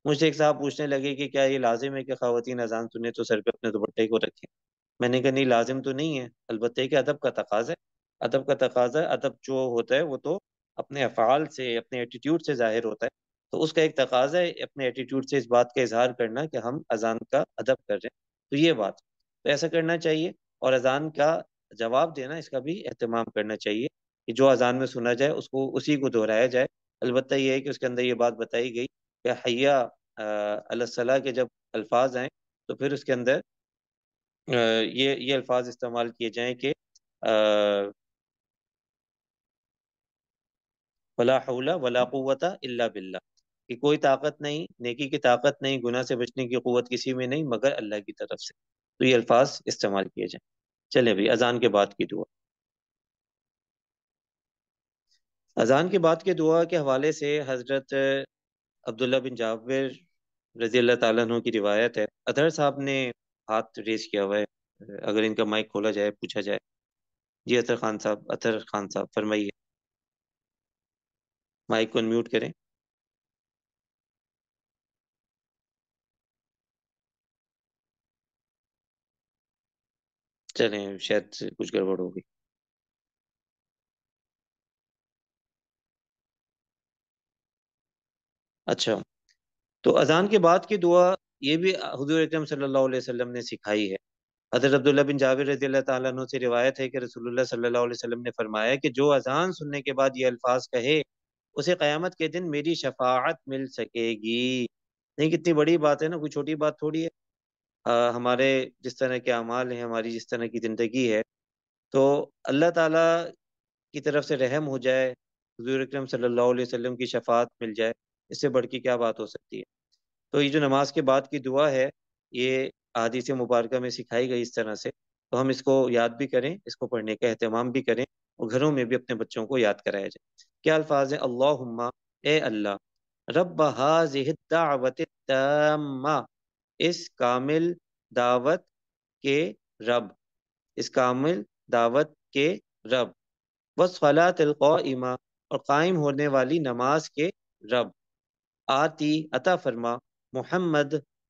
مجھ سے ایک صاحب پوچھنے لگے کہ کیا یہ لازم ہے کہ خواتین اذان سنیں تو سر پہ اپنے دوپٹے کو رکھیں؟ میں نے کہا نہیں، لازم تو نہیں ہے، البتہ کہ ادب کا تقاضا ہے، ادب کا تقاضا ہے۔ ادب جو ہوتا ہے وہ تو اپنے افعال سے، اپنے ایٹیٹیوڈ سے ظاہر ہوتا ہے، تو اس کا ایک تقاضا ہے اپنے ایٹیٹیوڈ سے اس بات کا اظہار کرنا کہ ہم اذان کا ادب کر رہے ہیں۔ تو یہ بات تو ایسا کرنا چاہیے، اور اذان کا جواب دینا اس کا بھی اہتمام کرنا چاہیے کہ جو اذان میں سنا جائے اس کو اسی کو دہرایا جائے۔ البتہ یہ ہے کہ اس کے اندر یہ بات بتائی گئی کہ حیا علی الصلاح کے جب الفاظ آئیں تو پھر اس کے اندر یہ الفاظ استعمال کیے جائیں کہ ولا حول ولا قوت الا باللہ، کہ کوئی طاقت نہیں، نیکی کی طاقت نہیں، گناہ سے بچنے کی قوت کسی میں نہیں مگر اللہ کی طرف سے۔ تو یہ الفاظ استعمال کیے جائیں۔ چلے بھائی، اذان کے بعد کی دعا۔ اذان کے بعد کے دعا کے حوالے سے حضرت عبداللہ بن جابر رضی اللہ تعالیٰ عنہ کی روایت ہے۔ اطہر صاحب نے ہاتھ ریز کیا ہوا ہے، اگر ان کا مائک کھولا جائے پوچھا جائے۔ جی اطہر خان صاحب فرمائیے، مائک کو انمیوٹ کریں۔ چلیں، شاید کچھ گڑبڑ ہو گئی۔ اچھا، تو اذان کے بعد کی دعا یہ بھی حضور اکرم صلی اللہ علیہ وسلم نے سکھائی ہے۔ حضرت عبداللہ بن جابر رضی اللہ تعالیٰ عنہ سے روایت ہے کہ رسول اللہ صلی اللہ علیہ وسلم نے فرمایا کہ جو اذان سننے کے بعد یہ الفاظ کہے اسے قیامت کے دن میری شفاعت مل سکے گی۔ نہیں، کتنی بڑی بات ہے نا، کوئی چھوٹی بات تھوڑی ہے۔ ہمارے جس طرح کے اعمال ہیں، ہماری جس طرح کی زندگی ہے، تو اللہ تعالیٰ کی طرف سے رحم ہو جائے، حضور اکرم صلی اللہ علیہ وسلم کی شفاعت مل جائے، اس سے بڑھ کے کیا بات ہو سکتی ہے؟ تو یہ جو نماز کے بعد کی دعا ہے، یہ احادیث مبارکہ میں سکھائی گئی اس طرح سے، تو ہم اس کو یاد بھی کریں، اس کو پڑھنے کا اہتمام بھی کریں، اور گھروں میں بھی اپنے بچوں کو یاد کرایا جائے۔ کیا الفاظ ہیں؟ اللہم، اے اللہ، رب ہذہ الدعوت التامہ، اس کامل دعوت کے رب، اس کامل دعوت کے رب، والصلاۃ القائمہ، اور قائم ہونے والی نماز کے رب، آتی عطا فرما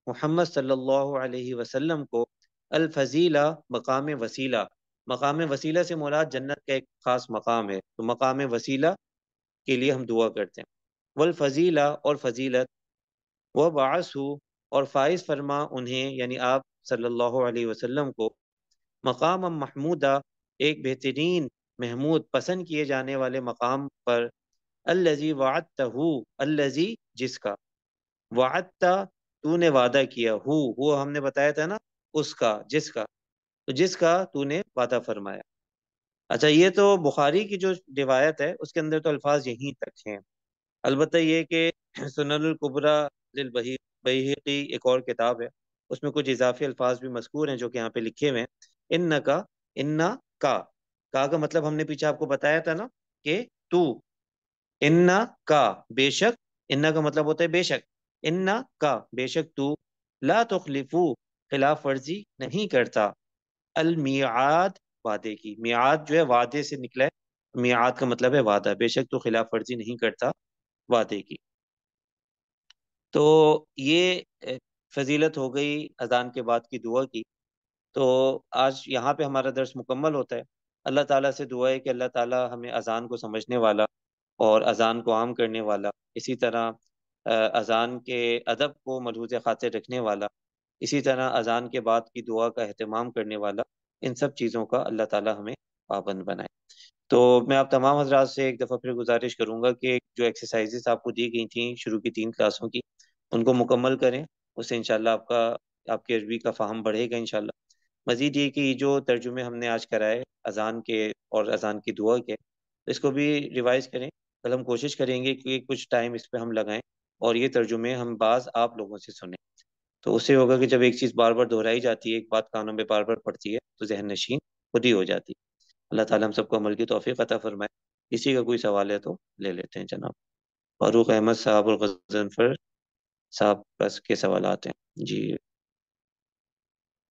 محمد صلی اللہ علیہ وسلم کو الفضیلہ، مقام وسیلہ۔ مقام وسیلہ سے مراد جنت کا ایک خاص مقام ہے، تو مقام وسیلہ کے لیے ہم دعا کرتے ہیں۔ والفضیلہ، اور فضیلت، وبعثہ، اور فائز فرما انہیں یعنی آپ صلی اللہ علیہ وسلم کو مقام محمودہ، ایک بہترین، محمود، پسند کیے جانے والے مقام پر، الذی وعدتہ، الذی، جس کا، وعدتہ، تو نے وعدہ کیا، ہو ہم نے بتایا تھا نا، اس کا، جس کا، تو جس کا تو نے وعدہ فرمایا۔ اچھا، یہ تو بخاری کی جو روایت ہے اس کے اندر تو الفاظ یہیں تک ہیں۔ البتہ یہ کہ سنن الکبریٰ للبیہقی ایک اور کتاب ہے، اس میں کچھ اضافی الفاظ بھی مذکور ہیں جو کہ یہاں پہ لکھے ہوئے ہیں۔ کا کا مطلب ہم نے پیچھے آپ کو بتایا تھا نا کہ تو، کا، بے شک، کا مطلب ہوتا ہے بے شک، کا، بے شک تو، لا تخلفو، خلاف ورزی نہیں کرتا، المیعاد، وعدے کی، میعاد جو ہے وعدے سے نکلا ہے، میعاد کا مطلب ہے وعدہ، بے شک تو خلاف ورزی نہیں کرتا وعدے کی۔ تو یہ فضیلت ہو گئی اذان کے بعد کی دعا کی۔ تو آج یہاں پہ ہمارا درس مکمل ہوتا ہے۔ اللہ تعالیٰ سے دعا ہے کہ اللہ تعالیٰ ہمیں اذان کو سمجھنے والا اور اذان کو عام کرنے والا، اسی طرح اذان کے ادب کو ملحوظ خاطر رکھنے والا، اسی طرح اذان کے بعد کی دعا کا اہتمام کرنے والا، ان سب چیزوں کا اللہ تعالی ہمیں پابند بنائے۔ تو میں آپ تمام حضرات سے ایک دفعہ پھر گزارش کروں گا کہ جو ایکسرسائزز آپ کو دی گئی تھیں شروع کی 3 کلاسوں کی، ان کو مکمل کریں، اس سے انشاءاللہ آپ کے عربی کا فہم بڑھے گا انشاءاللہ۔ مزید یہ کہ یہ جو ترجمے ہم نے آج کرائے اذان کے اور اذان کی دعا کے، اس کو بھی ریوائز کریں۔ کل ہم کوشش کریں گے کہ کچھ ٹائم اس پہ ہم لگائیں اور یہ ترجمے ہم بعض آپ لوگوں سے سنیں، تو اس سے ہوگا کہ جب ایک چیز بار بار دہرائی جاتی ہے، ایک بات کانوں میں بار بار پڑتی ہے، تو ذہن نشین خود ہی ہو جاتی ہے۔ اللہ تعالیٰ ہم سب کو عمل کی توفیق عطا فرمائے۔ کسی کا کوئی سوال ہے تو لے لیتے ہیں جناب۔ فاروق احمد صاحب اور غضنفر صاحب بس کے سوالات ہیں۔ جی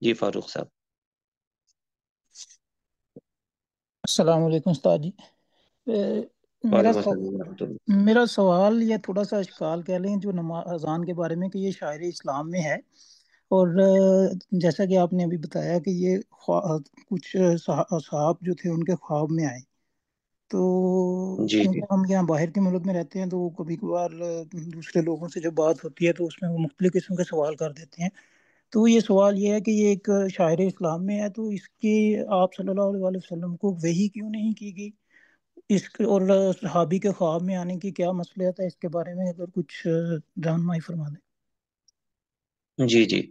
جی فاروق صاحب۔ السلام علیکم استاد جی۔ میرا وعلیکم السلام ورحمۃ اللہ۔ میرا سوال یہ تھوڑا سا اشکال کہہ لیں جو اذان کے بارے میں کہ یہ شاعر اسلام میں ہے، اور جیسا کہ آپ نے ابھی بتایا کہ یہ کچھ صحاب جو تھے ان کے خواب میں آئے، تو جی جی کیونکہ ہم یہاں باہر کے ملک میں رہتے ہیں تو کبھی کبھار دوسرے لوگوں سے جب بات ہوتی ہے تو اس میں وہ مختلف قسم کے سوال کر دیتے ہیں، تو یہ سوال یہ ہے کہ یہ ایک شاعر اسلام میں ہے، تو اس کی آپ صلی اللہ علیہ وسلم کو وحی کیوں نہیں کی گئی، اور صحابی کے خواب میں آنے کی کیا مصلحت ہے، اس کے بارے میں اگر کچھ رہنمائی فرما دیں۔ جی جی۔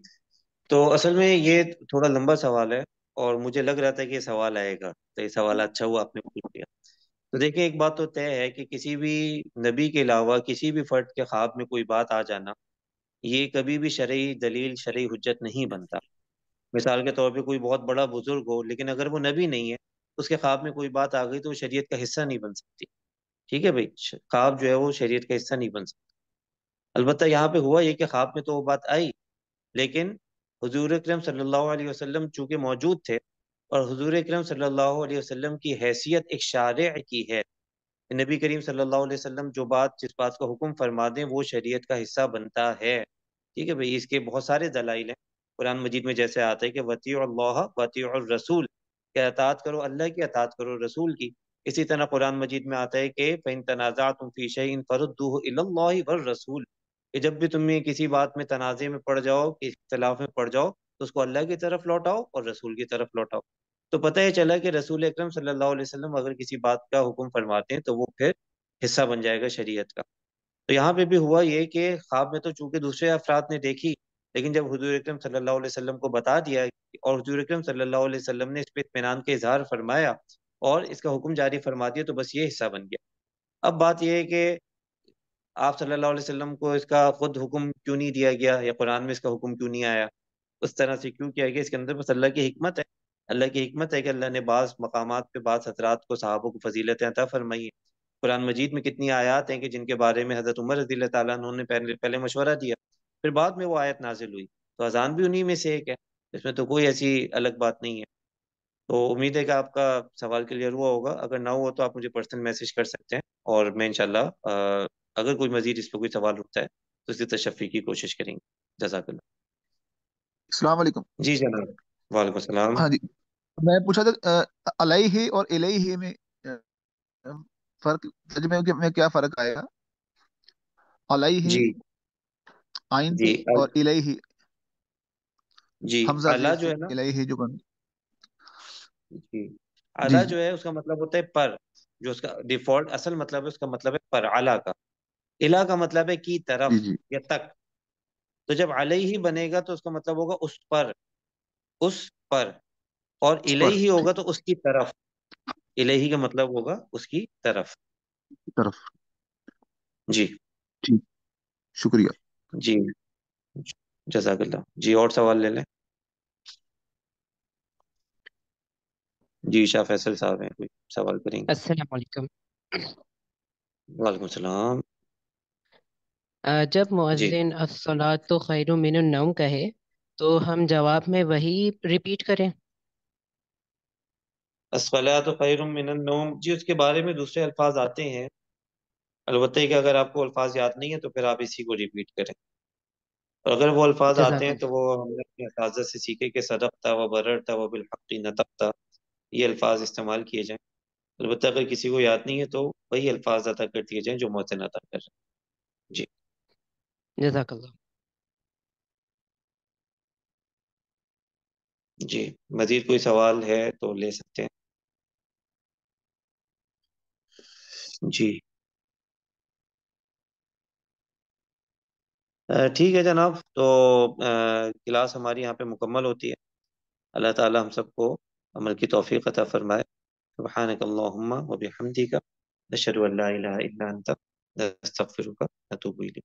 تو اصل میں یہ تھوڑا لمبا سوال ہے، اور مجھے لگ رہا تھا کہ یہ سوال آئے گا، تو یہ سوال اچھا ہوا آپ نے پوچھ لیا۔ تو دیکھیں، ایک بات تو طے ہے کہ کسی بھی نبی کے علاوہ کسی بھی فرد کے خواب میں کوئی بات آ جانا، یہ کبھی بھی شرعی دلیل، شرعی حجت نہیں بنتا۔ مثال کے طور پہ کوئی بہت بڑا بزرگ ہو، لیکن اگر وہ نبی نہیں ہے، اس کے خواب میں کوئی بات آ گئی تو وہ شریعت کا حصہ نہیں بن سکتی۔ ٹھیک ہے بھائی، خواب جو ہے وہ شریعت کا حصہ نہیں بن سکتا۔ البتہ یہاں پہ ہوا یہ کہ خواب میں تو وہ بات آئی، لیکن حضور اکرم صلی اللہ علیہ وسلم چونکہ موجود تھے، اور حضور اکرم صلی اللہ علیہ وسلم کی حیثیت ایک شارع کی ہے، نبی کریم صلی اللہ علیہ وسلم جو بات جس بات کا حکم فرما دیں وہ شریعت کا حصہ بنتا ہے۔ ٹھیک ہے بھائی، اس کے بہت سارے دلائل ہیں قرآن مجید میں، جیسے آتا ہے کہ وطیعوا اللہ وطیعوا الرسول، کہ اطاعت کرو اللہ کی، اطاعت کرو رسول کی۔ اسی طرح قرآن مجید میں آتا ہے کہ فَإِن تَنَازَعْتُمْ فِي شَيْءٍ فَرُدُّوهُ إِلَى اللَّهِ وَالرَّسُولِ، کہ جب بھی تم کسی بات میں تنازع میں پڑ جاؤ، کسی اختلاف میں پڑ جاؤ، تو اس کو اللہ کی طرف لوٹاؤ اور رسول کی طرف لوٹاؤ۔ تو پتہ یہ چلا کہ رسول اکرم صلی اللہ علیہ وسلم اگر کسی بات کا حکم فرماتے ہیں تو وہ پھر حصہ بن جائے گا شریعت کا۔ تو یہاں پہ بھی ہوا یہ کہ خواب میں تو چونکہ دوسرے افراد نے دیکھی، لیکن جب حضور اکرم صلی اللہ علیہ وسلم کو بتا دیا، اور حضور اکرم صلی اللہ علیہ وسلم نے اس پہ اطمینان کا اظہار فرمایا اور اس کا حکم جاری فرما دیا، تو بس یہ حصہ بن گیا۔ اب بات یہ ہے کہ آپ صلی اللہ علیہ وسلم کو اس کا خود حکم کیوں نہیں دیا گیا، یا قرآن میں اس کا حکم کیوں نہیں آیا، اس طرح سے کیوں کیا گیا؟ اس کے اندر بس اللہ کی حکمت ہے۔ اللہ کی حکمت ہے کہ اللہ نے بعض مقامات پہ بعض حضرات کو، صحابوں کو فضیلتیں عطا فرمائی ہیں۔ قرآن مجید میں کتنی آیات ہیں کہ جن کے بارے میں حضرت عمر رضی اللہ تعالیٰ عنہ نے پہلے مشورہ دیا، پھر بعد میں وہ آیت نازل ہوئی۔ تو اذان بھی انہی میں سے ایک ہے، اس میں تو کوئی ایسی الگ بات نہیں ہے۔ تو امید ہے کہ آپ کا سوال کلیئر ہوا ہوگا، اگر نہ ہوا تو آپ مجھے پرسنل میسج کر سکتے ہیں، اور میں انشاءاللہ اگر کوئی مزید اس پہ کوئی سوال اٹھتا ہے تو اس کی تشفی کی کوشش کریں گے۔ جزاک اللہ۔ السلام علیکم۔ جی جناب، وعلیکم السلام۔ ہاں جی، میں پوچھا تھا علیہ اور الیہ میں فرق، ترجمے میں کیا فرق آئے گا؟ علیہ جی آئین جی پہ، اور الیہ جی حمزہ زیر اللہ جو سے، ہے نا، الیہ جو بن۔ جی جی اعلیٰ جی جو ہے اس کا مطلب ہوتا ہے پر، جو اس کا ڈیفالٹ اصل مطلب ہے، اس کا مطلب ہے پر، اعلیٰ کا۔ الہ کا مطلب ہے کی جی طرف جی یا تک۔ تو جب علیہ ہی بنے گا تو اس کا مطلب ہوگا اس پر، اس پر، اور اس پر، الیہ ٹھیک، ہوگا تو اس کی طرف۔ الیہ کا مطلب ہوگا اس کی طرف۔ طرف، جی ٹھیک، شکریہ۔ جی جزاک اللہ۔ جی اور سوال لے لیں۔ جی شاہ فیصل صاحب ہیں، کوئی سوال کریں گے؟ السلام علیکم۔ وعلیکم السلام۔ جب جی مؤذن الصلاۃ خیر من النوم کہے تو ہم جواب میں وہی ریپیٹ کریں؟ الصلاۃ خیر من النوم، جی اس کے بارے میں دوسرے الفاظ آتے ہیں، البتہ کہ اگر آپ کو الفاظ یاد نہیں ہے تو پھر آپ اسی کو ریپیٹ کریں، اور اگر وہ الفاظ آتے جزاک ہیں تو اللہ۔ وہ ہم نے اپنے اساتذہ سے سیکھے کہ صدقتا و بررتا و بالحق نطقتا، یہ الفاظ استعمال کیے جائیں۔ البتہ اگر کسی کو یاد نہیں ہے تو وہی الفاظ ادا کر دیے جائیں جو مؤذن ادا کر رہے ہیں. جی جزاک اللہ. جی مزید کوئی سوال ہے تو لے سکتے ہیں. جی ٹھیک ہے جناب. تو کلاس ہماری یہاں پہ مکمل ہوتی ہے. اللہ تعالی ہم سب کو عمل کی توفیق عطا فرمائے. سبحانک اللہم و بحمدک نشہد ان لا الہ الا انت نستغفرک ونتوب الیک.